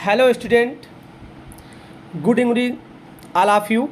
Hello student, good evening all of you.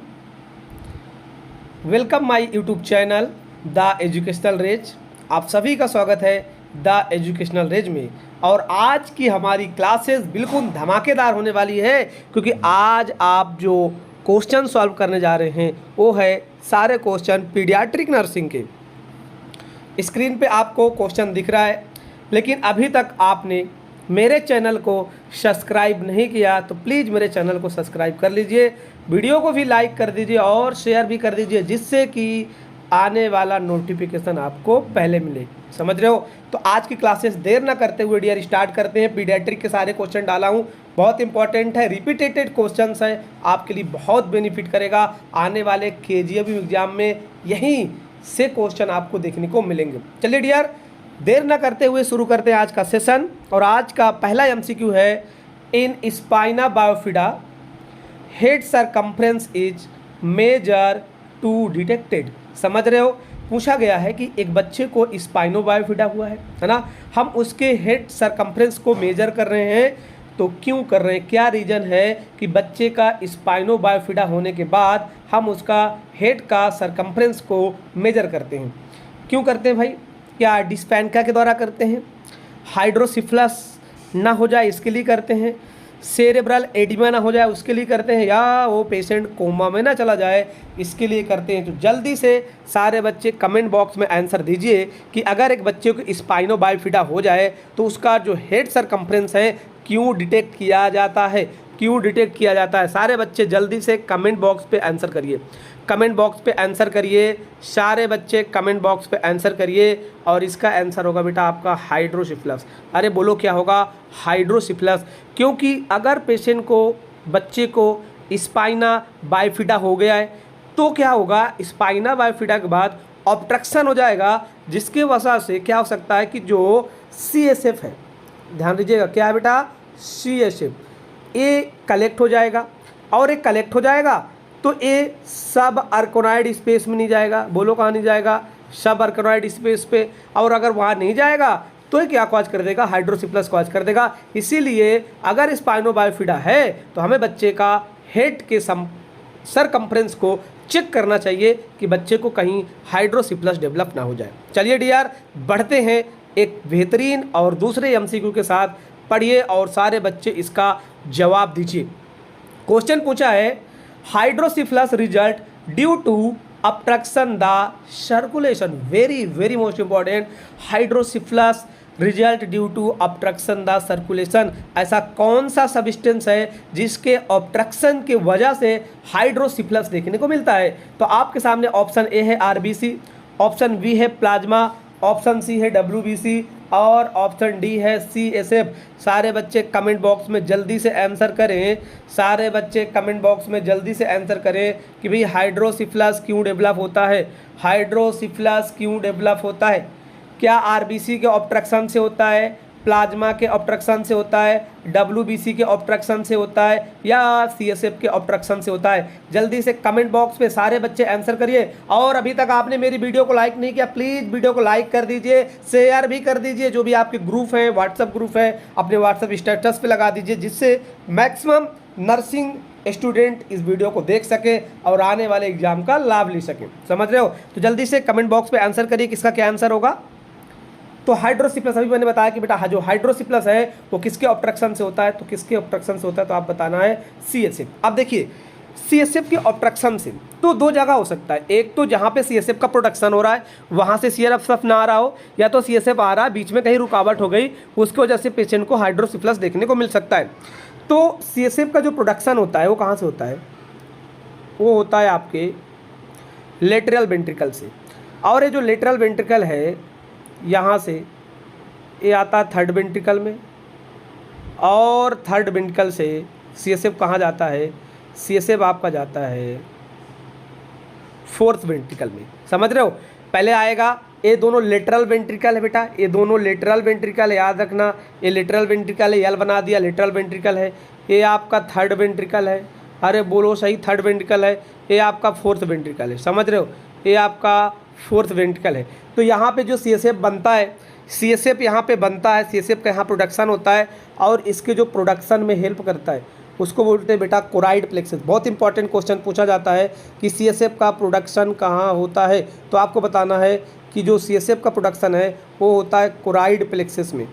Welcome my YouTube channel the educational rays. आप सभी का स्वागत है द एजुकेशनल रेज में। और आज की हमारी क्लासेस बिल्कुल धमाकेदार होने वाली है, क्योंकि आज आप जो क्वेश्चन सॉल्व करने जा रहे हैं वो है सारे क्वेश्चन पीडियाट्रिक नर्सिंग के। स्क्रीन पे आपको क्वेश्चन दिख रहा है, लेकिन अभी तक आपने मेरे चैनल को सब्सक्राइब नहीं किया तो प्लीज़ मेरे चैनल को सब्सक्राइब कर लीजिए, वीडियो को भी लाइक कर दीजिए और शेयर भी कर दीजिए, जिससे कि आने वाला नोटिफिकेशन आपको पहले मिले। समझ रहे हो? तो आज की क्लासेस देर ना करते हुए डियर स्टार्ट करते हैं। पीडियाट्रिक के सारे क्वेश्चन डाला हूँ, बहुत इंपॉर्टेंट है, रिपीटेटेड क्वेश्चंस है, आपके लिए बहुत बेनिफिट करेगा। आने वाले KGF एग्जाम में यहीं से क्वेश्चन आपको देखने को मिलेंगे। चलिए डियर, देर न करते हुए शुरू करते हैं आज का सेशन। और आज का पहला MCQ है, in spina bifida head circumference is measure to detected. समझ रहे हो? पूछा गया है कि एक बच्चे को स्पाइनो बायोफिडा हुआ है ना, हम उसके हेड सरकम्फ्रेंस को मेजर कर रहे हैं। तो क्यों कर रहे हैं, क्या रीज़न है कि बच्चे का स्पाइनो बायोफिडा होने के बाद हम उसका हेड का सरकम्फ्रेंस को मेजर करते हैं? क्यों करते हैं भाई? क्या डिस्पेंका के द्वारा करते हैं, हाइड्रोसिफलस ना हो जाए इसके लिए करते हैं, सेरेब्रल एडिमा ना हो जाए उसके लिए करते हैं, या वो पेशेंट कोमा में ना चला जाए इसके लिए करते हैं? तो जल्दी से सारे बच्चे कमेंट बॉक्स में आंसर दीजिए कि अगर एक बच्चे को स्पाइनो बायोफिडा हो जाए तो उसका जो हेड सरकम्फ्रेंस है क्यों डिटेक्ट किया जाता है, क्यों डिटेक्ट किया जाता है? सारे बच्चे जल्दी से कमेंट बॉक्स पे आंसर करिए, कमेंट बॉक्स पे आंसर करिए, सारे बच्चे कमेंट बॉक्स पे आंसर करिए। और इसका आंसर होगा बेटा आपका हाइड्रोसिफलस। अरे बोलो क्या होगा? हाइड्रोसिफलस। क्योंकि अगर पेशेंट को, बच्चे को स्पाइना बायोफिडा हो गया है तो क्या होगा, स्पाइना बायोफिडा के बाद ऑब्स्ट्रक्शन हो जाएगा, जिसके वजह से क्या हो सकता है कि जो CSF है, ध्यान दीजिएगा, क्या है बेटा? CSF ये कलेक्ट हो जाएगा, और ये कलेक्ट हो जाएगा तो ये सब आर्कोनॉइड स्पेस में नहीं जाएगा। बोलो कहाँ नहीं जाएगा? सब आर्कोनॉइड स्पेस पे। और अगर वहाँ नहीं जाएगा तो ये क्या कॉज कर देगा? हाइड्रोसिफलस कॉज कर देगा। इसीलिए अगर स्पाइनो बायोफिडा है तो हमें बच्चे का हेड के सरकम्फ्रेंस को चेक करना चाहिए कि बच्चे को कहीं हाइड्रोसिफलस डेवलप ना हो जाए। चलिए डियर, बढ़ते हैं एक बेहतरीन और दूसरे MCQ के साथ। पढ़िए और सारे बच्चे इसका जवाब दीजिए। क्वेश्चन पूछा है, hydrocephalus result due to obstruction the circulation. Very very most important, hydrocephalus result due to obstruction the circulation. ऐसा कौन सा सब्सटेंस है जिसके ऑब्स्ट्रक्शन की वजह से हाइड्रोसिफलस देखने को मिलता है? तो आपके सामने ऑप्शन A है RBC, ऑप्शन B है प्लाज्मा, ऑप्शन C है WBC और ऑप्शन D है CSF। सारे बच्चे कमेंट बॉक्स में जल्दी से आंसर करें, सारे बच्चे कमेंट बॉक्स में जल्दी से आंसर करें कि भाई हाइड्रोसिफलस क्यों डेवलप होता है, हाइड्रोसिफलस क्यों डेवलप होता है? क्या RBC के ऑब्स्ट्रक्शन से होता है, प्लाज्मा के ऑब्स्ट्रक्शन से होता है, WBC के ऑब्स्ट्रक्शन से होता है, या CSF के ऑब्स्ट्रक्शन से होता है? जल्दी से कमेंट बॉक्स पे सारे बच्चे आंसर करिए। और अभी तक आपने मेरी वीडियो को लाइक नहीं किया, प्लीज़ वीडियो को लाइक कर दीजिए, शेयर भी कर दीजिए। जो भी आपके ग्रुप हैं, व्हाट्सअप ग्रुप है, अपने व्हाट्सअप स्टेटस पे लगा दीजिए, जिससे मैक्सिमम नर्सिंग स्टूडेंट इस वीडियो को देख सके और आने वाले एग्जाम का लाभ ले सके। समझ रहे हो? तो जल्दी से कमेंट बॉक्स पे आंसर करिए किसका क्या आंसर होगा। तो हाइड्रोसिफलस, अभी मैंने बताया कि बेटा जो हाइड्रोसिफलस है वो किसके ऑब्स्ट्रक्शन से होता है, तो किसके ऑब्स्ट्रक्शन से होता है? तो आप बताना है CSF। अब देखिए, CSF के ऑब्स्ट्रक्शन से तो दो जगह हो सकता है। एक तो जहाँ पे CSF का प्रोडक्शन हो रहा है वहाँ से CSF ना आ रहा हो, या तो CSF आ रहा है, बीच में कहीं रुकावट हो गई, उसकी वजह से पेशेंट को हाइड्रोसिफलस देखने को मिल सकता है। तो CSF का जो प्रोडक्शन होता है वो कहाँ से होता है? वो होता है आपके लेटरल वेंट्रिकल से। और ये जो लेटरल वेंट्रिकल है यहाँ से ये आता है थर्ड वेंट्रिकल में, और थर्ड वेंट्रिकल से CSF कहाँ जाता है? CSF आपका जाता है फोर्थ वेंट्रिकल में। समझ रहे हो? पहले आएगा, ये दोनों लेटरल वेंट्रिकल है बेटा, ये दोनों लेटरल वेंट्रिकल है, याद रखना। ये लेटरल वेंट्रिकल है, L बना दिया, लेटरल वेंट्रिकल है। ये आपका थर्ड वेंट्रिकल है, अरे बोलो सही, थर्ड वेंट्रिकल है। ये आपका फोर्थ वेंट्रिकल है। समझ रहे हो? ये आपका फोर्थ वेंट्रिकल है। तो यहाँ पे जो CSF बनता है, CSF यहाँ पे बनता है, CSF का यहाँ प्रोडक्शन होता है और इसके जो प्रोडक्शन में हेल्प करता है उसको बोलते हैं बेटा कोराइड प्लेक्सस। बहुत इंपॉर्टेंट क्वेश्चन पूछा जाता है कि CSF का प्रोडक्शन कहाँ होता है, तो आपको बताना है कि जो CSF का प्रोडक्शन है वो होता है कोराइड प्लेक्सस में।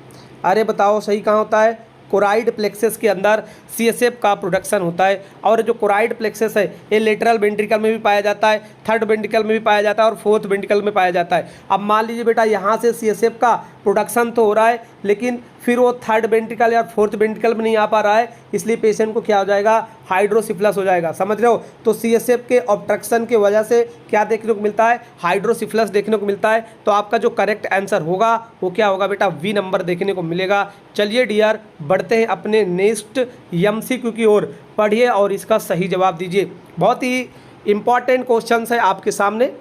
अरे बताओ सही कहाँ होता है? कोराइड प्लेक्सस के अंदर CSF का प्रोडक्शन होता है। और जो कोराइड प्लेक्सस है ये लेटरल वेंट्रिकल में भी पाया जाता है, थर्ड वेंट्रिकल में भी पाया जाता है और फोर्थ वेंट्रिकल में पाया जाता है। अब मान लीजिए बेटा यहाँ से CSF का प्रोडक्शन तो हो रहा है लेकिन फिर वो थर्ड वेंट्रिकल या फोर्थ वेंट्रिकल में नहीं आ पा रहा है, इसलिए पेशेंट को क्या हो जाएगा? हाइड्रोसिफिलस हो जाएगा। समझ रहे हो? तो CSF के ऑब्स्ट्रक्शन की वजह से क्या देखने को मिलता है? हाइड्रोसिफिलस देखने को मिलता है। तो आपका जो करेक्ट आंसर होगा वो क्या होगा बेटा? V नंबर देखने को मिलेगा। चलिए डियर बढ़ते हैं अपने नेक्स्ट MCQ की ओर। पढ़िए और इसका सही जवाब दीजिए। बहुत ही इंपॉर्टेंट क्वेश्चन है आपके सामने।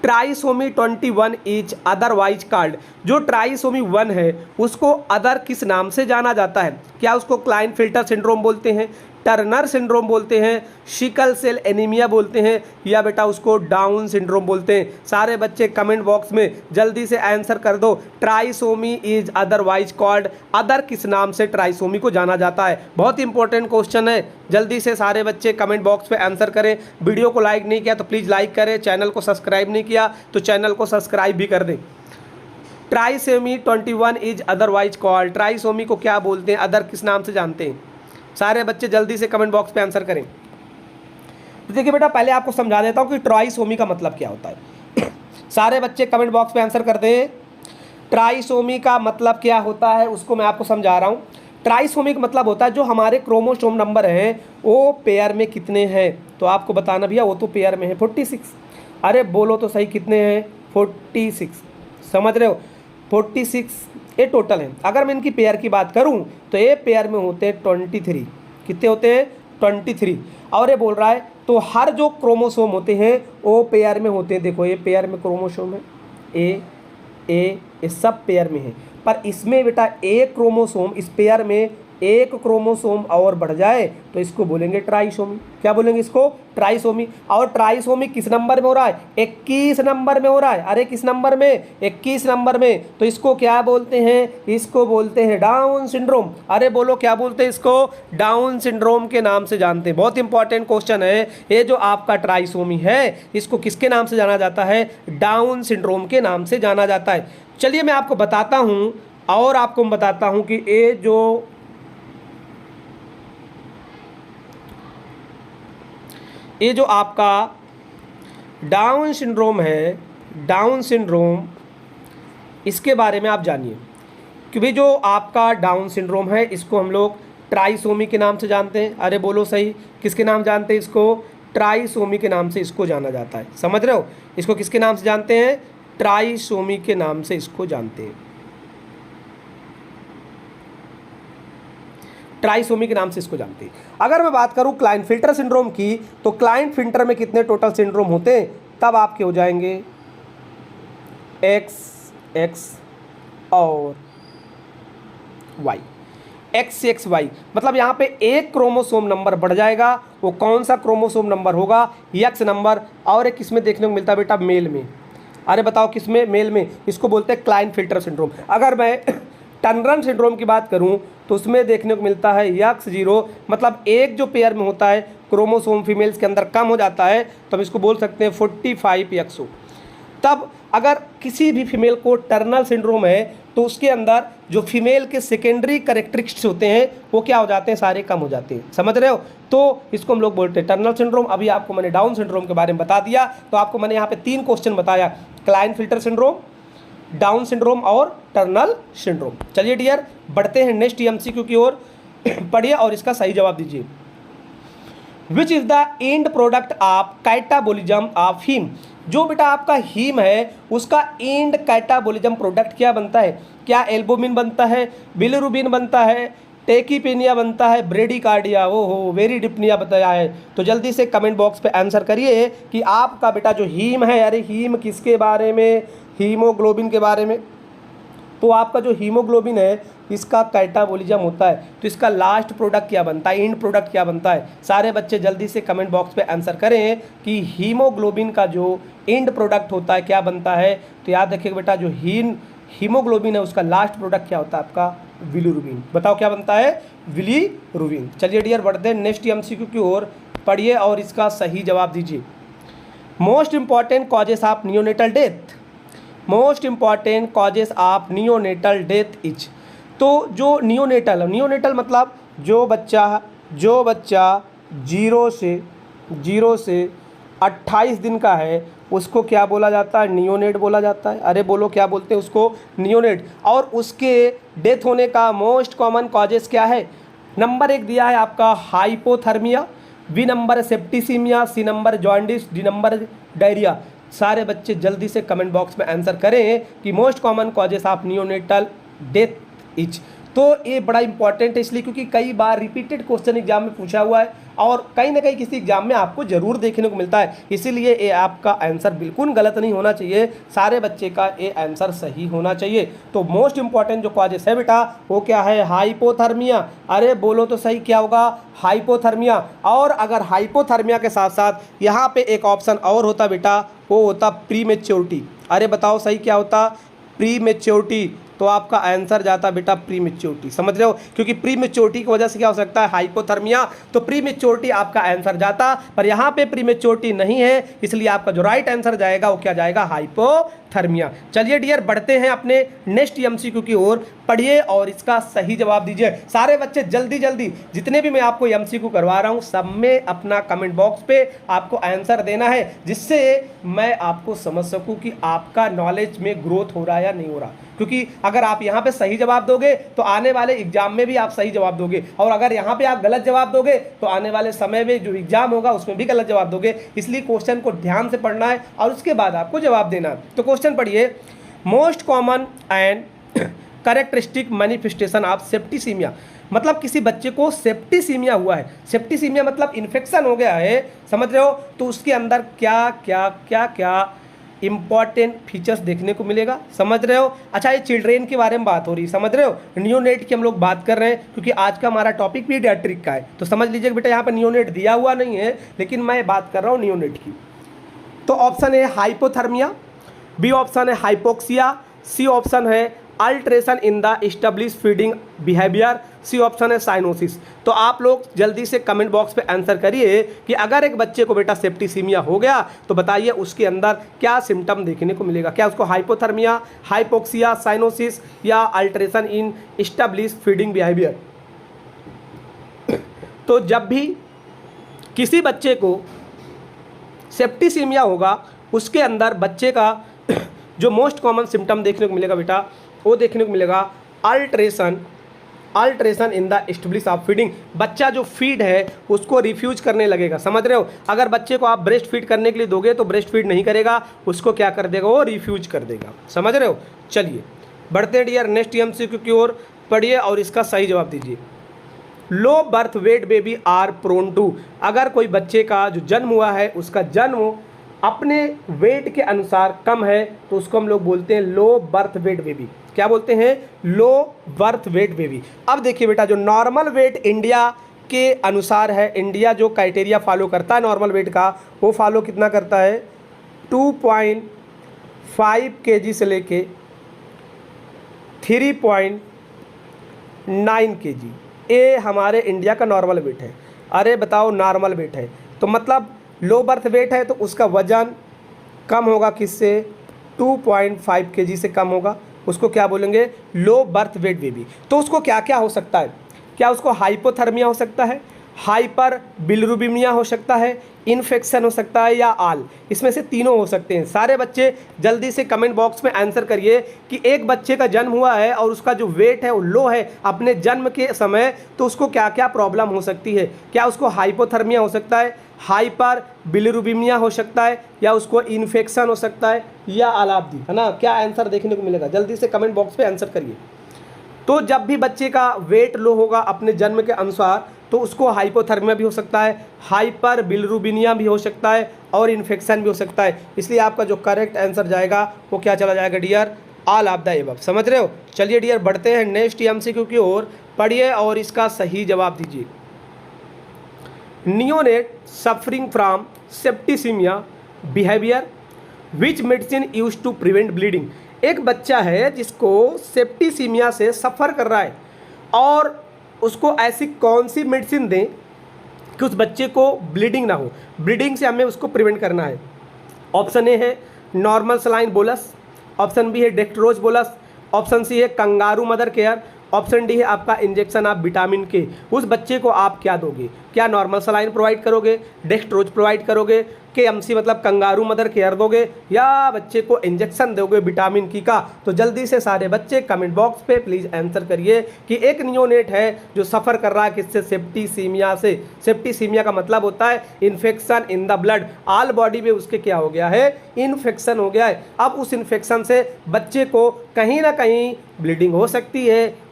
Trisomy 21 is otherwise called. जो ट्राइसोमी 1 है उसको अदर किस नाम से जाना जाता है? क्या उसको क्लाइनफिल्टर सिंड्रोम बोलते हैं, टर्नर सिंड्रोम बोलते हैं, सिकल सेल एनीमिया बोलते हैं, या बेटा उसको डाउन सिंड्रोम बोलते हैं? सारे बच्चे कमेंट बॉक्स में जल्दी से आंसर कर दो। Trisomy is otherwise called, other किस नाम से ट्राइसोमी को जाना जाता है? बहुत इंपॉर्टेंट क्वेश्चन है। जल्दी से सारे बच्चे कमेंट बॉक्स पे आंसर करें। वीडियो को लाइक नहीं किया तो प्लीज़ लाइक करें, चैनल को सब्सक्राइब नहीं किया तो चैनल को सब्सक्राइब भी कर दें। Trisomy 21 is otherwise called, trisomy को क्या बोलते हैं, अदर किस नाम से जानते हैं? सारे बच्चे जल्दी से कमेंट बॉक्स पे आंसर करें। तो देखिए बेटा पहले आपको समझा देता हूं कि ट्राइसोमी का मतलब क्या होता है। सारे बच्चे कमेंट बॉक्स पे आंसर करते हैं। ट्राइसोमी का मतलब क्या होता है उसको मैं आपको समझा रहा हूं। ट्राइसोमी का मतलब होता है जो हमारे क्रोमोसोम नंबर हैं वो पेयर में कितने हैं। तो आपको बताना भैया वो तो पेयर में है 46। अरे बोलो तो सही, कितने हैं? 46। समझ रहे हो? 46 ये टोटल है। अगर मैं इनकी पेयर की बात करूं तो ये पेयर में होते हैं 23। कितने होते हैं? 23। और ये बोल रहा है तो हर जो क्रोमोसोम होते हैं वो पेयर में होते हैं। देखो ये पेयर में क्रोमोसोम है, ये सब पेयर में है। पर इसमें बेटा एक क्रोमोसोम, इस पेयर में एक क्रोमोसोम और बढ़ जाए तो इसको बोलेंगे ट्राइसोमी। क्या बोलेंगे इसको? ट्राइसोमी। और ट्राइसोमी किस नंबर में हो रहा है? 21 नंबर में हो रहा है। अरे किस नंबर में? 21 नंबर में। तो इसको क्या बोलते हैं? इसको बोलते हैं डाउन सिंड्रोम। अरे बोलो क्या बोलते हैं इसको? डाउन सिंड्रोम के नाम से जानते हैं। बहुत इंपॉर्टेंट क्वेश्चन है ये। जो आपका ट्राइसोमी है इसको किसके नाम से जाना जाता है? डाउन सिंड्रोम के नाम से जाना जाता है। चलिए मैं आपको बताता हूँ और आपको मैं बताता हूँ कि ये जो आपका डाउन सिंड्रोम है, डाउन सिंड्रोम, इसके बारे में आप जानिए कि भाई जो आपका डाउन सिंड्रोम है इसको हम लोग ट्राइसोमी के नाम से जानते हैं। अरे बोलो सही, किसके नाम जानते हैं इसको? ट्राइसोमी के नाम से इसको जाना जाता है। समझ रहे हो? इसको किसके नाम से जानते हैं? ट्राइसोमी के नाम से इसको जानते हैं। ट्राइसोमी के नाम से इसको जानते हैं। अगर मैं बात करूं क्लाइनफिल्टर सिंड्रोम की तो क्लाइनफिल्टर में कितने टोटल सिंड्रोम होते हैं? तब आपके हो जाएंगे XX और Y। XXY मतलब यहाँ पे एक क्रोमोसोम नंबर बढ़ जाएगा। वो कौन सा क्रोमोसोम नंबर होगा? X number. और एक किसमें देखने को मिलता है बेटा? मेल में। अरे बताओ किसमें? मेल में। इसको बोलते हैं क्लाइनफिल्टर सिंड्रोम। अगर मैं टर्नर सिंड्रोम की बात करूं तो उसमें देखने को मिलता है X0 मतलब एक जो पेयर में होता है क्रोमोसोम फीमेल्स के अंदर कम हो जाता है तो हम इसको बोल सकते हैं 45XO। तब अगर किसी भी फीमेल को टर्नर सिंड्रोम है तो उसके अंदर जो फीमेल के सेकेंडरी कैरेक्टरिस्टिक्स होते हैं वो क्या हो जाते हैं? सारे कम हो जाते हैं। समझ रहे हो? तो इसको हम लोग बोलते हैं टर्नर सिंड्रोम। अभी आपको मैंने डाउन सिंड्रोम के बारे में बता दिया। तो आपको मैंने यहाँ पे 3 क्वेश्चन बताया, क्लाइनफिल्टर सिंड्रोम, डाउन सिंड्रोम और टर्नर सिंड्रोम। चलिए डियर बढ़ते हैं नेक्स्ट MCQ की ओर। पढ़िए और इसका सही जवाब दीजिए। Which is the end product of catabolism of heme. जो बेटा आपका हीम है उसका एंड कैटाबोलिज्म प्रोडक्ट क्या बनता है? क्या एल्बुमिन बनता है, बिलिरुबिन बनता है, टेकीपेनिया बनता है, ब्रेडिकार्डिया? हो वेरी डिप्निया बताया है। तो जल्दी से कमेंट बॉक्स पे आंसर करिए कि आपका बेटा जो हीम है, अरे हीम किसके बारे में? हीमोग्लोबिन के बारे में। तो आपका जो हीमोग्लोबिन है इसका कैटाबोलिज्म होता है। तो इसका लास्ट प्रोडक्ट क्या बनता है? एंड प्रोडक्ट क्या बनता है? सारे बच्चे जल्दी से कमेंट बॉक्स पे आंसर करें कि हीमोग्लोबिन का जो एंड प्रोडक्ट होता है क्या बनता है। तो याद रखिएगा बेटा जो हीमोग्लोबिन है उसका लास्ट प्रोडक्ट क्या होता है आपका बिलिरुबिन। बताओ क्या बनता है बिलिरुबिन। चलिए डियर बढ़ते हैं नेक्स्ट एमसीक्यू की ओर, पढ़िए और इसका सही जवाब दीजिए। Most important causes of neonatal death, most important causes of neonatal death is. तो जो नियोनेटल मतलब जो बच्चा 0 से 28 दिन का है उसको क्या बोला जाता है नियोनेट बोला जाता है। अरे बोलो क्या बोलते हैं उसको नियोनेट। और उसके डेथ होने का मोस्ट कॉमन कॉजेस क्या है। नंबर 1 दिया है आपका hypothermia, B number septicaemia, C number jaundice, D number diarrhoea. सारे बच्चे जल्दी से कमेंट बॉक्स में आंसर करें कि most common causes of neonatal death is. तो ये बड़ा इंपॉर्टेंट है इसलिए क्योंकि कई बार रिपीटेड क्वेश्चन एग्जाम में पूछा हुआ है और कहीं ना कहीं किसी एग्जाम में आपको जरूर देखने को मिलता है, इसीलिए ये आपका आंसर बिल्कुल गलत नहीं होना चाहिए, सारे बच्चे का ये आंसर सही होना चाहिए। तो मोस्ट इंपॉर्टेंट जो कॉजेस है बेटा वो क्या है हाइपोथर्मिया। अरे बोलो तो सही क्या होगा हाइपोथर्मिया। और अगर हाइपोथर्मिया के साथ साथ यहाँ पे एक ऑप्शन और होता बेटा, वो होता प्रीमेच्योरिटी। अरे बताओ सही क्या होता प्रीमेच्योरिटी। तो आपका आंसर जाता बेटा प्रीमेच्योरिटी। समझ रहे हो क्योंकि प्रीमेच्योरिटी की वजह से क्या हो सकता है हाइपोथर्मिया, तो प्रीमेच्योरिटी आपका आंसर जाता, पर यहाँ पे प्रीमेच्योरिटी नहीं है इसलिए आपका जो राइट आंसर जाएगा वो क्या जाएगा हाइपोथर्मिया। चलिए डियर बढ़ते हैं अपने नेक्स्ट एमसीक्यू की ओर, पढ़िए और इसका सही जवाब दीजिए। सारे बच्चे जल्दी जल्दी जितने भी मैं आपको एमसीक्यू करवा रहा हूँ सब में अपना कमेंट बॉक्स पे आपको आंसर देना है, जिससे मैं आपको समझ सकूँ कि आपका नॉलेज में ग्रोथ हो रहा है या नहीं हो रहा। क्योंकि अगर आप यहाँ पे सही जवाब दोगे तो आने वाले एग्जाम में भी आप सही जवाब दोगे, और अगर यहाँ पे आप गलत जवाब दोगे तो आने वाले समय में जो एग्जाम होगा उसमें भी गलत जवाब दोगे। इसलिए क्वेश्चन को ध्यान से पढ़ना है और उसके बाद आपको जवाब देना है। तो क्वेश्चन पढ़िए, most common and characteristic manifestation of septicaemia. मतलब किसी बच्चे को सेप्टिसीमिया हुआ है, सेप्टिसीमिया मतलब इन्फेक्शन हो गया है, समझ रहे हो, तो उसके अंदर क्या क्या क्या क्या इंपॉर्टेंट फीचर्स देखने को मिलेगा। समझ रहे हो। अच्छा ये चिल्ड्रेन के बारे में बात हो रही है, समझ रहे हो, नियोनेट की हम लोग बात कर रहे हैं क्योंकि आज का हमारा टॉपिक पीडियाट्रिक का है। तो समझ लीजिए बेटा यहाँ पर नियोनेट दिया हुआ नहीं है लेकिन मैं बात कर रहा हूँ नियोनेट की। तो ऑप्शन है हाइपोथर्मिया, बी ऑप्शन है हाइपोक्सिया, सी ऑप्शन है alteration in the establish feeding behaviour, C option है साइनोसिस। तो आप लोग जल्दी से कमेंट बॉक्स पे आंसर करिए कि अगर एक बच्चे को बेटा सेप्टिसीमिया हो गया तो बताइए उसके अंदर क्या सिम्टम देखने को मिलेगा, क्या उसको हाइपोथर्मिया, हाइपोक्सिया, साइनोसिस या अल्ट्रेशन इन एस्टेब्लिश फीडिंग बिहेवियर। तो जब भी किसी बच्चे को सेप्टिसीमिया होगा उसके अंदर बच्चे का जो मोस्ट कॉमन सिम्टम देखने को मिलेगा बेटा वो देखने को मिलेगा alteration in the establish of feeding. बच्चा जो फीड है उसको रिफ्यूज करने लगेगा। समझ रहे हो, अगर बच्चे को आप ब्रेस्ट फीड करने के लिए दोगे तो ब्रेस्ट फीड नहीं करेगा, उसको क्या कर देगा वो रिफ्यूज कर देगा। समझ रहे हो। चलिए बढ़ते हैं डियर नेक्स्ट एमसीक्यू की ओर, पढ़िए और इसका सही जवाब दीजिए। Low birth weight baby are prone to. अगर कोई बच्चे का जो जन्म हुआ है उसका जन्म अपने वेट के अनुसार कम है तो उसको हम लोग बोलते हैं लो बर्थ वेट बेबी। क्या बोलते हैं लो बर्थ वेट बेबी। अब देखिए बेटा जो नॉर्मल वेट इंडिया के अनुसार है, इंडिया जो क्राइटेरिया फॉलो करता है नॉर्मल वेट का वो फॉलो कितना करता है 2.5 kg से लेके 3.9 kg, ये हमारे इंडिया का नॉर्मल वेट है। अरे बताओ नॉर्मल वेट है तो मतलब लो बर्थ वेट है तो उसका वजन कम होगा किससे 2.5 kg से कम होगा, उसको क्या बोलेंगे लो बर्थ वेट बेबी। तो उसको क्या क्या हो सकता है, क्या उसको हाइपोथर्मिया हो सकता है, हाइपर बिलिरुबिमिया हो सकता है, इन्फेक्शन हो सकता है या आल, इसमें से तीनों हो सकते हैं। सारे बच्चे जल्दी से कमेंट बॉक्स में आंसर करिए कि एक बच्चे का जन्म हुआ है और उसका जो वेट है वो लो है अपने जन्म के समय, तो उसको क्या क्या प्रॉब्लम हो सकती है। क्या उसको हाइपोथर्मिया हो सकता है, हाइपर बिलिरुबिमिया हो सकता है, या उसको इन्फेक्शन हो सकता है या आलाब्दी, है ना। क्या आंसर देखने को मिलेगा जल्दी से कमेंट बॉक्स पे आंसर करिए। तो जब भी बच्चे का वेट लो होगा अपने जन्म के अनुसार तो उसको हाइपोथर्मिया भी हो सकता है, हाइपर बिलिरुबिनिया भी हो सकता है और इन्फेक्शन भी हो सकता है। इसलिए आपका जो करेक्ट आंसर जाएगा वो क्या चला जाएगा dear all of the above. समझ रहे हो। चलिए डियर बढ़ते हैं नेक्स्ट एमसीक्यू की ओर, पढ़िए और इसका सही जवाब दीजिए। Neonate suffering from septicaemia behaviour which medicine use to prevent bleeding. एक बच्चा है जिसको सेप्टिसीमिया से सफ़र कर रहा है और उसको ऐसी कौन सी मेडिसिन दें कि उस बच्चे को ब्लीडिंग ना हो, ब्लीडिंग से हमें उसको प्रिवेंट करना है। ऑप्शन ए है normal saline bolus, option B है डेक्स्ट्रोज बोलस, ऑप्शन सी है kangaroo mother care, option D है आपका इंजेक्शन ऑफ विटामिन के। उस बच्चे को आप क्या दोगे? क्या नॉर्मल सलाइन प्रोवाइड करोगे, डेक्स्ट्रोज प्रोवाइड करोगे, के एमसी मतलब कंगारू मदर केयर दोगे, या बच्चे को इंजेक्शन दोगे विटामिन की का? तो जल्दी से सारे बच्चे कमेंट बॉक्स पे प्लीज़ आंसर करिए कि एक नियोनेट है जो सफ़र कर रहा है किससे? सेप्टिसीमिया से। सेप्टिसीमिया का मतलब होता है infection in the blood, all body में उसके क्या हो गया है? इन्फेक्शन हो गया है। अब उस इन्फेक्शन से बच्चे को कहीं ना कहीं ब्लीडिंग हो सकती है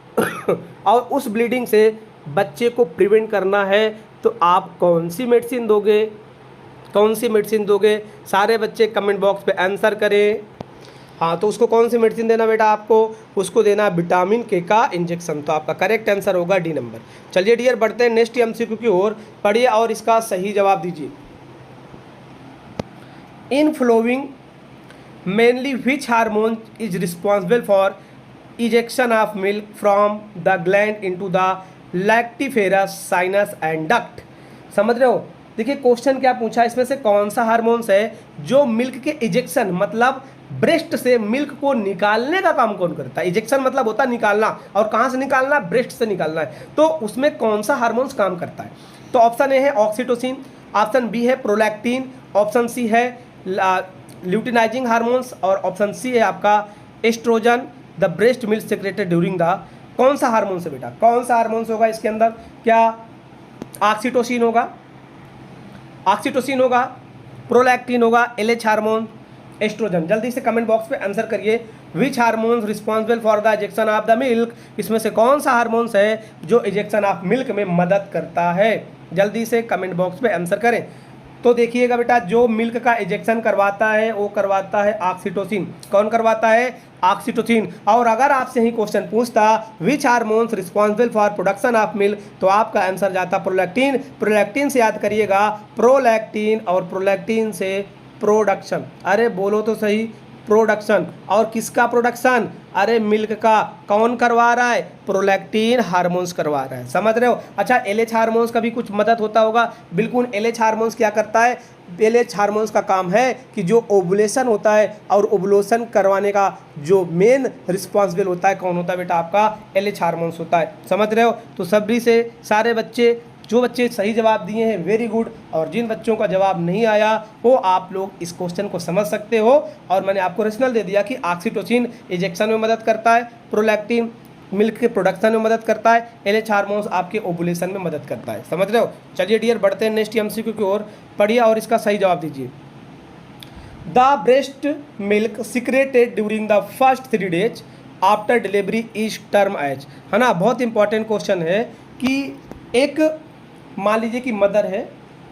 और उस ब्लीडिंग से बच्चे को प्रिवेंट करना है, तो आप कौन सी मेडिसिन दोगे? कौन सी मेडिसिन दोगे? सारे बच्चे कमेंट बॉक्स पे आंसर करें। हाँ, तो उसको कौन सी मेडिसिन देना बेटा? आपको उसको देना विटामिन के का इंजेक्शन। तो आपका करेक्ट आंसर होगा डी नंबर। चलिए डियर बढ़ते हैं नेक्स्ट एमसीक्यू की ओर, पढ़िए और इसका सही जवाब दीजिए। In following mainly which hormone is responsible for ejection of milk from the gland into the lactiferous sinus and duct? समझ रहे हो? देखिए क्वेश्चन क्या पूछा, इसमें से कौन सा हार्मोन्स है जो मिल्क के इजेक्शन मतलब ब्रेस्ट से मिल्क को निकालने का काम कौन करता है? इजेक्शन मतलब होता है निकालना, और कहाँ से निकालना? ब्रेस्ट से निकालना है। तो उसमें कौन सा हार्मोन्स काम करता है? तो ऑप्शन ए है ऑक्सीटोसिन, ऑप्शन बी है प्रोलैक्टिन, ऑप्शन सी है ल्यूटिनाइजिंग हार्मोन्स, और ऑप्शन सी है आपका oestrogen. The breast milk secreted during the, कौन सा हार्मोन्स है बेटा? कौन सा हार्मोन्स होगा इसके अंदर? क्या ऑक्सीटोसिन होगा, ऑक्सीटोसिन होगा, प्रोलैक्टिन होगा, एलएच हार्मोन, एस्ट्रोजन? जल्दी से कमेंट बॉक्स पे आंसर करिए। विच hormones responsible for the ejection of the milk? इसमें से कौन सा हार्मोन्स है जो इजेक्शन ऑफ मिल्क में मदद करता है? जल्दी से कमेंट बॉक्स पे आंसर करें। तो देखिएगा बेटा, जो मिल्क का इजेक्शन करवाता है वो करवाता है ऑक्सीटोसिन। कौन करवाता है? ऑक्सीटोसिन। और अगर आपसे ही क्वेश्चन पूछता विच hormones responsible for production of milk, तो आपका आंसर जाता प्रोलैक्टिन। प्रोलैक्टिन से याद करिएगा, प्रोलैक्टिन, और प्रोलैक्टिन से प्रोडक्शन। अरे बोलो तो सही, प्रोडक्शन। और किसका प्रोडक्शन? अरे मिल्क का। कौन करवा रहा है? प्रोलैक्टिन हार्मोन्स करवा रहा है। समझ रहे हो? अच्छा, एलएच हार्मोन्स का भी कुछ मदद होता होगा। बिल्कुल, एलएच हार्मोन्स क्या करता है? एलएच हार्मोन्स का काम है कि जो ओवुलेशन होता है, और ओवुलेशन करवाने का जो मेन रिस्पॉन्सिबल होता है कौन होता है बेटा? आपका एलएच हार्मोन्स होता है। समझ रहे हो? तो सभी से सारे बच्चे, जो बच्चे सही जवाब दिए हैं वेरी गुड, और जिन बच्चों का जवाब नहीं आया वो आप लोग इस क्वेश्चन को समझ सकते हो। और मैंने आपको रेशनल दे दिया कि ऑक्सीटोसिन इजेक्शन में मदद करता है, प्रोलैक्टिन मिल्क के प्रोडक्शन में मदद करता है, एलएच हार्मोन्स आपके ओवुलेशन में मदद करता है। समझ रहे हो? चलिए डियर बढ़ते हैं नेक्स्ट एमसीक्यू की ओर, पढ़िए और इसका सही जवाब दीजिए। The breast milk secreted during the first 3 days after delivery is term as, है ना? बहुत इंपॉर्टेंट क्वेश्चन है कि एक मान लीजिए कि मदर है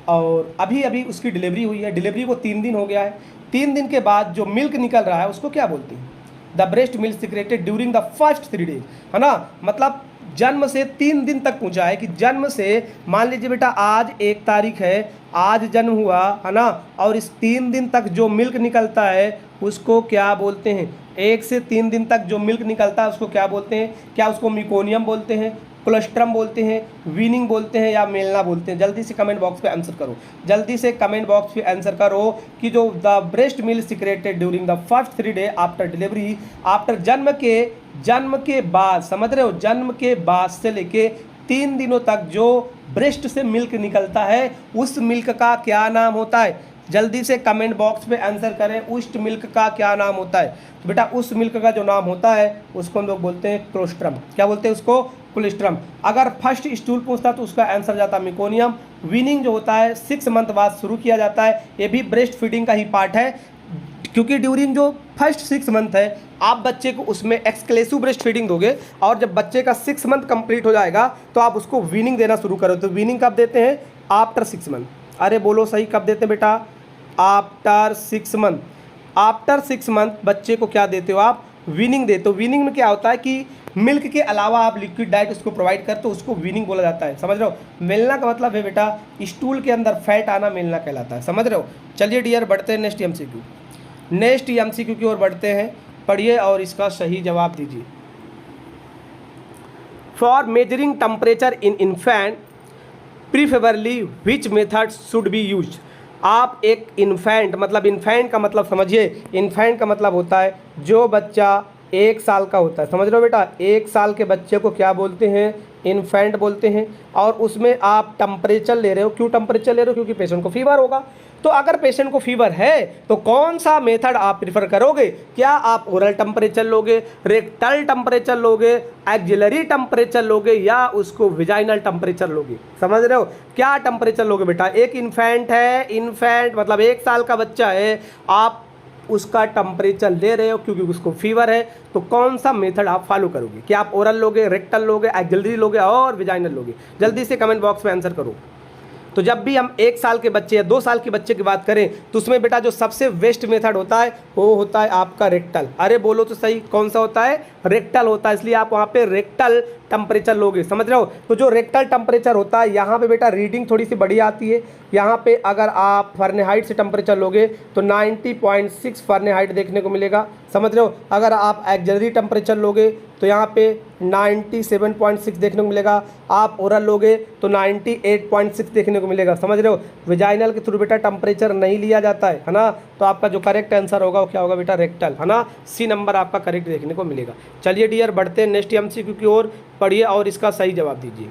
और अभी अभी उसकी डिलीवरी हुई है, डिलीवरी को 3 दिन हो गया है। 3 दिन के बाद जो मिल्क निकल रहा है उसको क्या बोलते हैं? The breast milk secreted during the first 3 days, है ना? मतलब जन्म से 3 दिन तक पूछा है कि जन्म से, मान लीजिए बेटा आज 1 तारीख है, आज जन्म हुआ है ना, और इस 3 दिन तक जो मिल्क निकलता है उसको क्या बोलते हैं? 1 से 3 दिन तक जो मिल्क निकलता है उसको क्या बोलते हैं? क्या उसको मिकोनियम बोलते हैं, कोलेस्ट्रम बोलते हैं, वीनिंग बोलते हैं, या मेलना बोलते हैं? जल्दी से कमेंट बॉक्स पे आंसर करो। जल्दी से कमेंट बॉक्स पे आंसर करो कि जो the breast milk secreted during the first 3 days after delivery, after जन्म के बाद, समझ रहे हो? जन्म के बाद से लेके 3 दिनों तक जो ब्रेस्ट से मिल्क निकलता है उस मिल्क का क्या नाम होता है? जल्दी से कमेंट बॉक्स पे आंसर करें, उस मिल्क का क्या नाम होता है? तो बेटा उस मिल्क का जो नाम होता है उसको हम लोग बोलते हैं कोलेस्ट्रम। क्या बोलते हैं उसको? कोलेस्ट्रम। अगर फर्स्ट स्टूल पूछता तो उसका आंसर जाता मिकोनियम। वीनिंग जो होता है 6 मंथ बाद शुरू किया जाता है, ये भी ब्रेस्ट फीडिंग का ही पार्ट है, क्योंकि ड्यूरिंग जो फर्स्ट 6 मंथ है आप बच्चे को उसमें एक्सक्लूसिव ब्रेस्ट फीडिंग दोगे, और जब बच्चे का 6 मंथ कंप्लीट हो जाएगा तो आप उसको वीनिंग देना शुरू करो। तो वीनिंग कब देते हैं? After 6 month. अरे बोलो सही, कब देते हैं बेटा? After 6 month. आफ्टर 6 मंथ बच्चे को क्या देते हो आप? वीनिंग देते हो। वीनिंग में क्या होता है कि मिल्क के अलावा आप लिक्विड डाइट उसको प्रोवाइड करते हो, उसको वीनिंग बोला जाता है। समझ रहे हो? मेलना का मतलब है बेटा स्टूल के अंदर फैट आना, मेलना कहलाता है। समझ रहे हो? चलिए डियर बढ़ते हैं नेक्स्ट एमसीक्यू की ओर बढ़ते हैं। पढ़िए और इसका सही जवाब दीजिए। For measuring temperature in infant preferably which method should be use. आप एक इन्फेंट का मतलब समझिए, इन्फेंट का मतलब होता है जो बच्चा 1 साल का होता है, समझ रहे हो बेटा, 1 साल के बच्चे को क्या बोलते हैं, इन्फेंट बोलते हैं। और उसमें आप टेम्परेचर ले रहे हो, क्यों टेम्परेचर ले रहे हो, क्योंकि पेशेंट को फीवर होगा। तो अगर पेशेंट को फीवर है तो कौन सा मेथड आप प्रीफर करोगे, क्या आप ओरल टेम्परेचर लोगे, रेक्टल टेम्परेचर लोगे, एक्सिलरी टेम्परेचर लोगे, या उसको विजाइनल टेम्परेचर लोगे। समझ रहे हो, क्या टेम्परेचर लोगे बेटा। एक इन्फेंट है, इन्फेंट मतलब 1 साल का बच्चा है, आप उसका टेम्परेचर ले रहे हो क्योंकि उसको फीवर है, तो कौन सा मेथड आप फॉलो करोगे, क्या आप ओरल लोगे, रेक्टल लोगे, एक्सिलरी लोगे और विजाइनल लोगे। जल्दी से कमेंट बॉक्स में आंसर करो। तो जब भी हम 1 साल के बच्चे या 2 साल के बच्चे की बात करें तो उसमें बेटा जो सबसे बेस्ट मेथड होता है वो होता है आपका रेक्टल। अरे बोलो तो सही, कौन सा होता है, रेक्टल होता है, इसलिए आप वहाँ पे रेक्टल टेम्परेचर लोगे। समझ रहे हो, तो जो रेक्टल टेम्परेचर होता है यहाँ पे बेटा रीडिंग थोड़ी सी बड़ी आती है। यहाँ पे अगर आप फ़ारेनहाइट से टेम्परेचर लोगे तो 90.6 फ़ारेनहाइट देखने को मिलेगा। समझ रहे हो, अगर आप एक्सिलरी टेम्परेचर लोगे तो यहाँ पे 97.6 देखने को मिलेगा, आप ओरल लोगे तो 98.6 देखने को मिलेगा। समझ रहे हो, विजाइनल के थ्रू बेटा टेम्परेचर नहीं लिया जाता है ना। तो आपका जो करेक्ट आंसर होगा वो क्या होगा बेटा, रेक्टल, है ना। सी नंबर आपका करेक्ट देखने को मिलेगा। चलिए डियर बढ़ते हैं नेक्स्ट एमसीक्यू की ओर, पढ़िए और इसका सही जवाब दीजिए।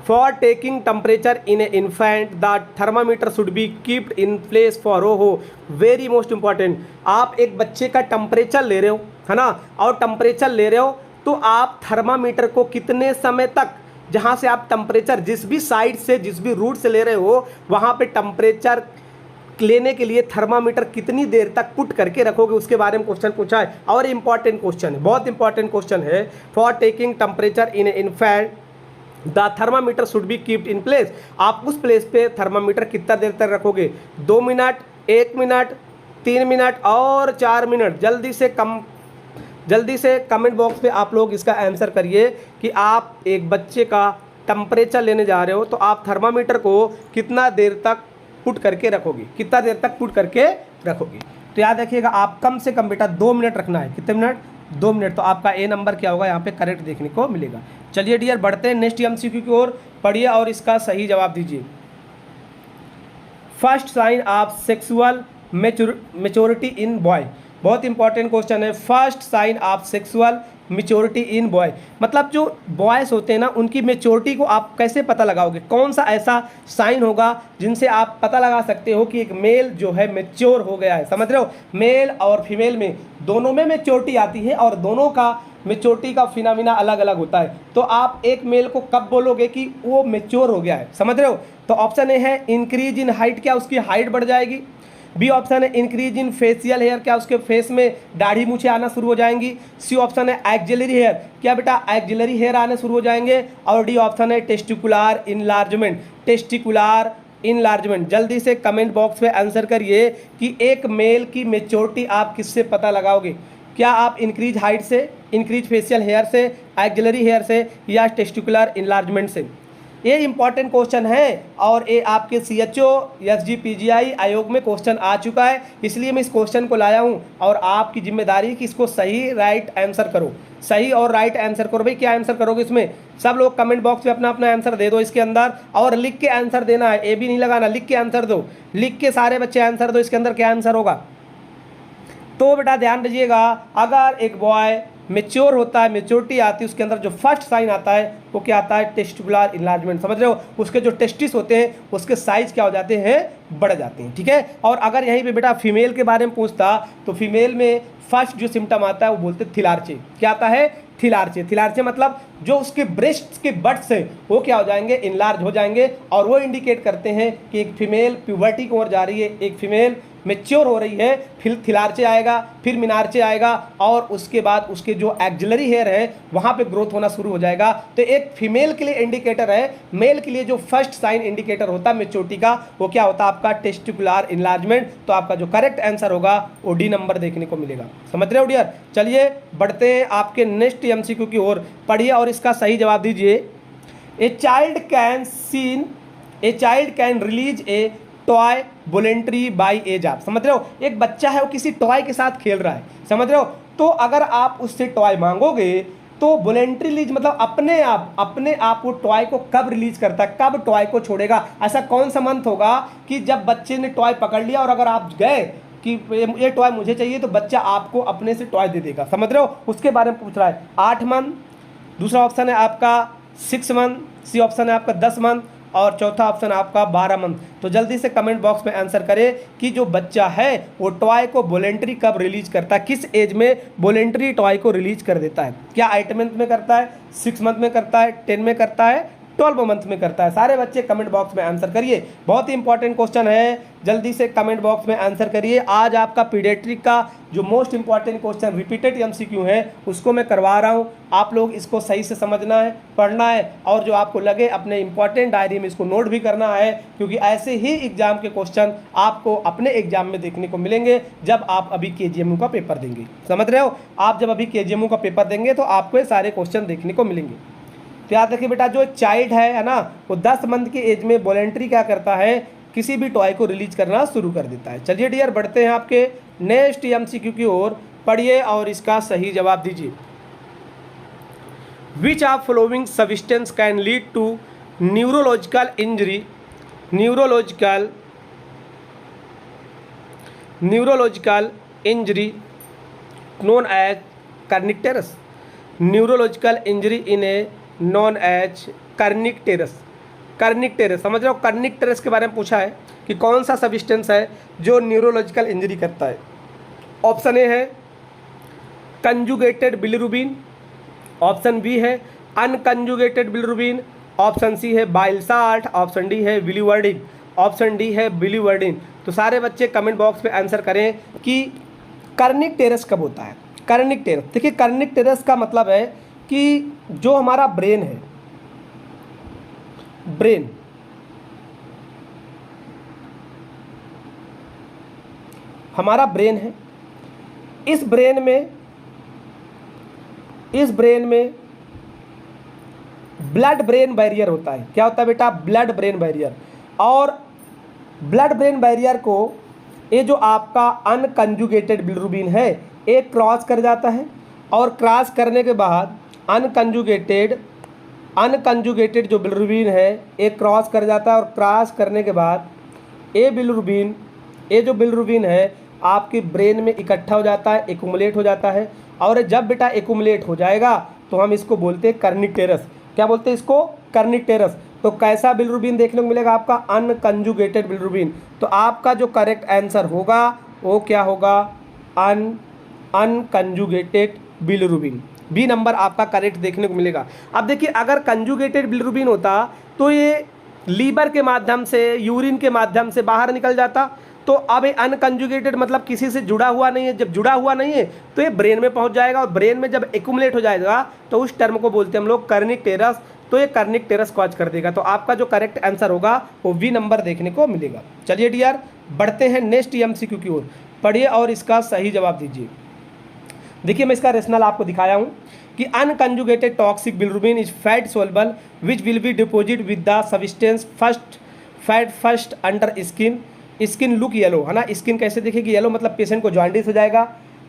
For taking temperature in A infant the thermometer should be keeped in place for हो वेरी मोस्ट इंपॉर्टेंट। आप एक बच्चे का टेम्परेचर ले रहे हो, है ना, और टेम्परेचर ले रहे हो तो आप थर्मामीटर को कितने समय तक, जहाँ से आप टेम्परेचर जिस भी साइड से जिस भी रूट से ले रहे हो वहाँ पे टेम्परेचर लेने के लिए थर्मामीटर कितनी देर तक पुट करके रखोगे, उसके बारे में क्वेश्चन पूछा है। और इंपॉर्टेंट क्वेश्चन है, बहुत इंपॉर्टेंट क्वेश्चन है। For taking temperature in A infant the thermometer should be keeped in place. आप उस प्लेस पे थर्मामीटर कितना देर तक रखोगे, 2 मिनट, 1 मिनट, 3 मिनट और 4 मिनट। जल्दी से कमेंट बॉक्स में आप लोग इसका आंसर करिए कि आप एक बच्चे का टेम्परेचर लेने जा रहे हो तो आप थर्मामीटर को कितना देर तक पुट करके रखोगे, कितना देर तक पुट करके रखोगे। तो याद रखिएगा आप कम से कम बेटा 2 मिनट रखना है। कितने मिनट, 2 मिनट। तो आपका ए नंबर क्या होगा यहाँ पे करेक्ट देखने को मिलेगा। चलिए डियर बढ़ते हैं नेक्स्ट एमसीक्यू की ओर, पढ़िए और इसका सही जवाब दीजिए। First sign of sexual maturity in boy. बहुत इंपॉर्टेंट क्वेश्चन है। First sign of sexual maturity in boy मतलब जो बॉयज़ होते हैं ना उनकी मेच्योरिटी को आप कैसे पता लगाओगे, कौन सा ऐसा साइन होगा जिनसे आप पता लगा सकते हो कि एक मेल जो है मेच्योर हो गया है। समझ रहे हो, मेल और फीमेल में दोनों में मेच्योरिटी आती है और दोनों का मेच्योरिटी का फिनोमिना अलग अलग होता है। तो आप एक मेल को कब बोलोगे कि वो मेच्योर हो गया है, समझ रहे हो। तो ऑप्शन ए है इंक्रीज इन हाइट, क्या उसकी हाइट बढ़ जाएगी। बी ऑप्शन है इंक्रीज इन फेशियल हेयर, क्या उसके फेस में दाढ़ी मूछें आना शुरू हो जाएंगी। सी ऑप्शन है एक्सिलरी हेयर, क्या बेटा एक्सिलरी हेयर आने शुरू हो जाएंगे। और डी ऑप्शन है टेस्टिकुलर इनलार्जमेंट, टेस्टिकुलर इनलार्जमेंट। जल्दी से कमेंट बॉक्स में आंसर करिए कि एक मेल की मेच्योरिटी आप किससे पता लगाओगे, क्या आप इंक्रीज हाइट से, इंक्रीज फेशियल हेयर से, एक्सिलरी हेयर से, या टेस्टिकुलर इनलार्जमेंट से। ये इंपॉर्टेंट क्वेश्चन है और ये आपके CHO SGPGI आयोग में क्वेश्चन आ चुका है, इसलिए मैं इस क्वेश्चन को लाया हूँ और आपकी जिम्मेदारी कि इसको सही राइट आंसर करो। सही और राइट आंसर करो। भाई क्या आंसर करोगे इसमें, सब लोग कमेंट बॉक्स में अपना अपना आंसर दे दो इसके अंदर, और लिख के आंसर देना है, ए भी नहीं लगाना, लिख के आंसर दो। लिख के सारे बच्चे आंसर दो इसके अंदर क्या आंसर होगा। तो बेटा ध्यान दीजिएगा, अगर एक बॉय मेच्योर होता है, मेच्योरिटी आती है, उसके अंदर जो फर्स्ट साइन आता है वो क्या आता है, टेस्टिकुलर इनलार्जमेंट। समझ रहे हो, उसके जो टेस्टिस होते हैं उसके साइज क्या हो जाते हैं, बढ़ जाते हैं। ठीक है, और अगर यहीं पे बेटा फीमेल के बारे में पूछता तो फीमेल में फर्स्ट जो सिम्टम आता है वो बोलते थिलार्चे। क्या आता है, थिलार्चे। थिलार्चे मतलब जो उसके ब्रेस्ट के बट्स हैं वो क्या हो जाएंगे, इनलार्ज हो जाएंगे, और वो इंडिकेट करते हैं कि एक फीमेल प्यूबर्टी की ओर जा रही है, एक फीमेल मेच्योर हो रही है। फिर थिलार्चे आएगा, फिर मिनार्चे आएगा, और उसके बाद उसके जो एक्सिलरी हेयर है वहाँ पे ग्रोथ होना शुरू हो जाएगा। तो एक फीमेल के लिए इंडिकेटर है, मेल के लिए जो फर्स्ट साइन इंडिकेटर होता है मेच्योरिटी का वो क्या होता है, आपका टेस्टिकुलर इनलार्जमेंट। तो आपका जो करेक्ट आंसर होगा वो डी नंबर देखने को मिलेगा। समझ रहे हो डियर। चलिए बढ़ते हैं आपके नेक्स्ट एमसीक्यू की ओर, पढ़िए और इसका सही जवाब दीजिए। A child can release a toy voluntary by age आप, समझ रहे हो? एक बच्चा है वो किसी टॉय के साथ खेल रहा है, समझ रहे हो? तो अगर आप उससे टॉय मांगोगे तो वॉलेंट्री रिलीज मतलब अपने आप वो टॉय को कब रिलीज करता है, कब टॉय को छोड़ेगा। ऐसा कौन सा मंथ होगा कि जब बच्चे ने टॉय पकड़ लिया और अगर आप गए कि ये टॉय मुझे चाहिए तो बच्चा आपको अपने से टॉय दे देगा, समझ रहे हो? उसके बारे में पूछ रहा है। 8 मंथ, दूसरा ऑप्शन है आपका 6 मंथ, सी ऑप्शन है आपका 10 मंथ और चौथा ऑप्शन आपका 12 मंथ। तो जल्दी से कमेंट बॉक्स में आंसर करें कि जो बच्चा है वो टॉय को वॉलेंट्री कब रिलीज करता है, किस एज में वॉलेंट्री टॉय को रिलीज कर देता है। क्या 8 मंथ में करता है, 6 मंथ में करता है, 10 में करता है, 12 मंथ में करता है? सारे बच्चे कमेंट बॉक्स में आंसर करिए, बहुत ही इंपॉर्टेंट क्वेश्चन है, जल्दी से कमेंट बॉक्स में आंसर करिए। आज आपका पीडियाट्रिक का जो most important question repeated MCQ है उसको मैं करवा रहा हूँ। आप लोग इसको सही से समझना है, पढ़ना है और जो आपको लगे अपने इंपॉर्टेंट डायरी में इसको नोट भी करना है, क्योंकि ऐसे ही एग्जाम के क्वेश्चन आपको अपने एग्जाम में देखने को मिलेंगे जब आप अभी केजीएमयू का पेपर देंगे, समझ रहे हो? आप जब अभी केजीएमयू का पेपर देंगे तो आपको ये सारे क्वेश्चन देखने को मिलेंगे। तो याद रखिए बेटा, जो चाइल्ड है ना, वो 10 मंथ की एज में वॉलेंट्री क्या करता है, किसी भी टॉय को रिलीज करना शुरू कर देता है। चलिए डियर, बढ़ते हैं आपके नेक्स्ट एमसीक्यू की ओर। पढ़िए और इसका सही जवाब दीजिए। Which of following substance can lead to neurological injury, neurological injury known as kernic neurological injury in a known as kernicterus, समझ रहे हो? कर्निक टेरस के बारे में पूछा है कि कौन सा सब्सटेंस है जो न्यूरोलॉजिकल इंजरी करता है। ऑप्शन ए है कंजुगेटेड बिलिरुबिन, ऑप्शन बी है अनकंजुगेटेड बिलिरुबिन, ऑप्शन सी है बाइल साल्ट, ऑप्शन डी है बिलिवर्डिन, ऑप्शन डी है बिलिवर्डिन। तो सारे बच्चे कमेंट बॉक्स में आंसर करें कि कर्निक टेरस कब होता है। कर्निक टेरस, देखिए कर्निक टेरस का मतलब है कि जो हमारा ब्रेन है, ब्रेन हमारा ब्रेन है, इस ब्रेन में ब्लड ब्रेन बैरियर होता है। क्या होता है बेटा? Blood brain barrier. और ब्लड ब्रेन बैरियर को ये जो आपका अनकंजुगेटेड बिलिरुबिन है ये क्रॉस कर जाता है और क्रॉस करने के बाद अनकंजुगेटेड जो बिलिरुबिन है ये क्रॉस कर जाता है और क्रॉस करने के बाद ये जो बिलिरुबिन है आपके ब्रेन में इकट्ठा हो जाता है, एक्यूमुलेट हो जाता है। और जब बेटा एक्यूमुलेट हो जाएगा तो हम इसको बोलते हैं कर्निक टेरस। क्या बोलते हैं इसको? Kernicterus. तो कैसा बिलिरुबिन देखने को मिलेगा आपका? Unconjugated bilirubin. तो आपका जो करेक्ट आंसर होगा वो क्या होगा? Unconjugated bilirubin. बी नंबर आपका करेक्ट देखने को मिलेगा। अब देखिए, अगर कंजुगेटेड बिलिरुबिन होता तो ये लीवर के माध्यम से, यूरिन के माध्यम से बाहर निकल जाता। तो अब ये अनकंजुगेटेड मतलब किसी से जुड़ा हुआ नहीं है। जब जुड़ा हुआ नहीं है तो ये ब्रेन में पहुंच जाएगा और ब्रेन में जब एक्यूमुलेट हो जाएगा तो उस टर्म को बोलते हैं हम लोग कर्निक टेरस। तो ये कर्निक टेरस कॉज कर देगा। तो आपका जो करेक्ट आंसर होगा वो बी नंबर देखने को मिलेगा। चलिए डियर, बढ़ते हैं नेक्स्ट एमसीक्यू की ओर। पढ़िए और इसका सही जवाब दीजिए। देखिए, मैं इसका रेशनल आपको दिखाया हूँ कि unconjugated toxic bilirubin is fat soluble which will be deposit with the substance first under skin look yellow, है ना? स्किन कैसे दिखेगी? येलो, मतलब पेशेंट को जॉन्डिस हो जाएगा।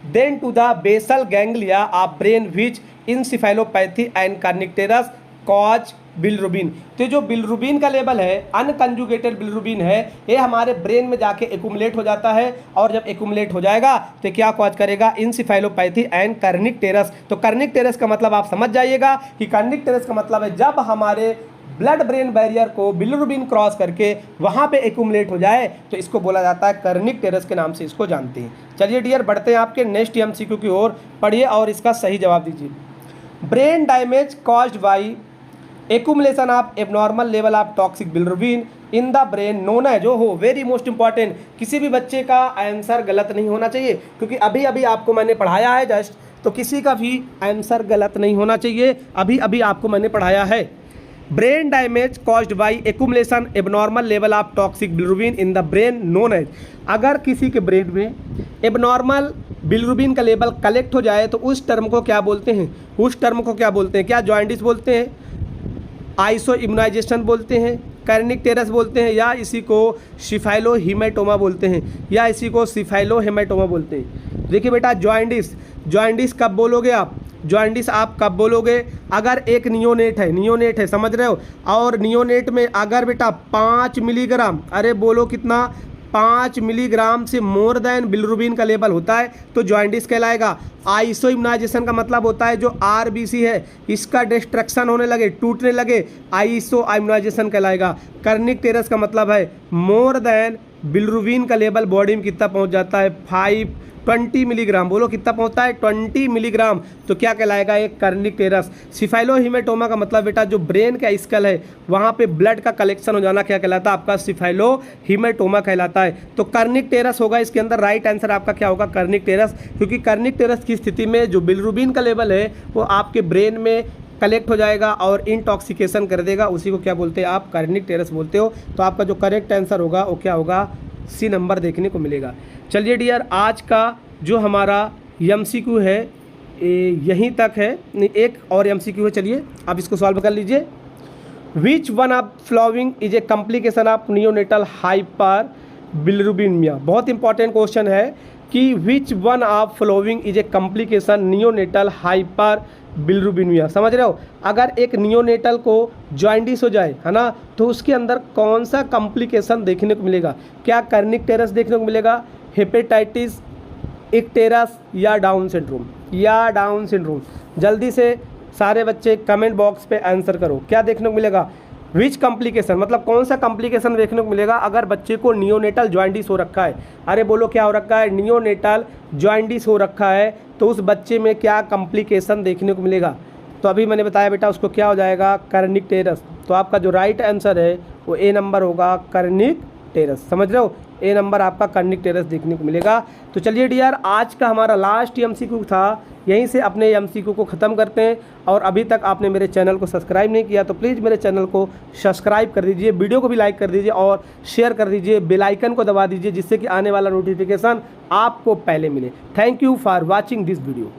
Then to the basal ganglia of brain which encephalopathy and kernicterus cause bilirubin. तो जो बिलिरुबिन का लेवल है, अनकंजुगेटेड बिलिरुबिन है, ये हमारे ब्रेन में जाके एक्यूमुलेट हो जाता है और जब एक्यूमुलेट हो जाएगा तो क्या कॉज करेगा? Encephalopathy and kernicterus. तो कर्निक टेरस का मतलब आप समझ जाइएगा कि कर्निक टेरस का मतलब है जब हमारे ब्लड ब्रेन बैरियर को बिलिरुबिन क्रॉस करके वहाँ पे एक्यूमुलेट हो जाए तो इसको बोला जाता है कर्निक टेरस के नाम से इसको जानते हैं। चलिए डियर, बढ़ते हैं आपके नेक्स्ट एमसीक्यू की ओर। पढ़िए और इसका सही जवाब दीजिए। Brain damage caused by accumulation of abnormal level of toxic bilirubin in the brain known है जो हो। वेरी मोस्ट इंपॉर्टेंट, किसी भी बच्चे का आंसर गलत नहीं होना चाहिए, क्योंकि अभी अभी आपको मैंने पढ़ाया है जस्ट, तो किसी का भी आंसर गलत नहीं होना चाहिए। अभी अभी आपको मैंने पढ़ाया है। Brain damage caused by accumulation abnormal level of toxic bilirubin in the brain known as. अगर किसी के ब्रेन में एबनॉर्मल बिलिरुबिन का लेवल कलेक्ट हो जाए तो उस टर्म को क्या बोलते हैं? उस टर्म को क्या बोलते हैं? क्या जॉन्डिस बोलते हैं, आइसो इम्यूनाइजेशन बोलते हैं, कर्निक टेरस बोलते हैं, या इसी को सिफाइलोहेमेटोमा बोलते हैं, या इसी को सिफाइलोहेमेटोमा बोलते हैं। देखिए बेटा, जॉइंडिस कब बोलोगे आप? जॉइंडिस आप कब बोलोगे? अगर एक नियोनेट है, समझ रहे हो, और नियोनेट में अगर बेटा 5 मिलीग्राम, अरे बोलो कितना, 5 मिलीग्राम से मोर देन बिलिरुबिन का लेवल होता है तो जॉइंडिस कहलाएगा। आइसो इम्यूनाइजेशन का मतलब होता है जो आरबीसी है इसका डिस्ट्रक्शन होने लगे, टूटने लगे, आइसो इम्यूनाइजेशन कहलाएगा। कर्निक टेरस का मतलब है मोर देन बिलिरुबिन का लेवल बॉडी में कितना पहुंच जाता है, 20 मिलीग्राम, बोलो कितना पहुंचता है, 20 मिलीग्राम, तो क्या कहलाएगा, एक कर्निक टेरस। सिफाइलोहेमेटोमा का मतलब बेटा जो ब्रेन का स्कल है वहाँ पे ब्लड का कलेक्शन हो जाना क्या कहलाता है, आपका सिफाइलोहेमेटोमा कहलाता है। तो कर्निक टेरस होगा इसके अंदर, राइट आंसर आपका क्या होगा, कर्निक टेरस, क्योंकि कर्निक टेरस की स्थिति में जो बिलिरुबिन का लेवल है वो आपके ब्रेन में कलेक्ट हो जाएगा और इंटॉक्सिकेशन कर देगा, उसी को क्या बोलते हैं आप, कर्निक टेरस बोलते हो। तो आपका जो करेक्ट आंसर होगा वो क्या होगा, सी नंबर देखने को मिलेगा। चलिए डियर, आज का जो हमारा MCQ है यहीं तक है, नहीं एक और MCQ है, चलिए आप इसको सॉल्व कर लीजिए। Which one of following is a complication of neonatal hyperbilirubinemia. बहुत इंपॉर्टेंट क्वेश्चन है कि which one of following is a complication neonatal hyperbilirubinemia. समझ रहे हो, अगर एक नियोनेटल को जॉइंडिस हो जाए है ना, तो उसके अंदर कौन सा कॉम्प्लिकेशन देखने को मिलेगा, क्या कर्निक टेरस देखने को मिलेगा, हेपेटाइटिस, इक्टेरस, या डाउन सिंड्रोम। जल्दी से सारे बच्चे कमेंट बॉक्स पे आंसर करो, क्या देखने को मिलेगा, विच कॉम्प्लिकेशन, मतलब कौन सा कॉम्प्लिकेशन देखने को मिलेगा अगर बच्चे को नियोनेटल जॉइंडिस हो रखा है। अरे बोलो क्या हो रखा है, नियोनेटल जॉइंडिस हो रखा है, तो उस बच्चे में क्या कॉम्प्लिकेशन देखने को मिलेगा। तो अभी मैंने बताया बेटा उसको क्या हो जाएगा, कर्निक टेरस। तो आपका जो राइट आंसर है वो ए नंबर होगा, कर्निक टेरस। समझ रहे हो, ए नंबर आपका कर्निक टेरस देखने को मिलेगा। तो चलिए डियर, आज का हमारा लास्ट MCQ था, यहीं से अपने MCQ को ख़त्म करते हैं। और अभी तक आपने मेरे चैनल को सब्सक्राइब नहीं किया तो प्लीज़ मेरे चैनल को सब्सक्राइब कर दीजिए, वीडियो को भी लाइक कर दीजिए और शेयर कर दीजिए, बेल आइकन को दबा दीजिए जिससे कि आने वाला नोटिफिकेशन आपको पहले मिले। Thank you for watching this video.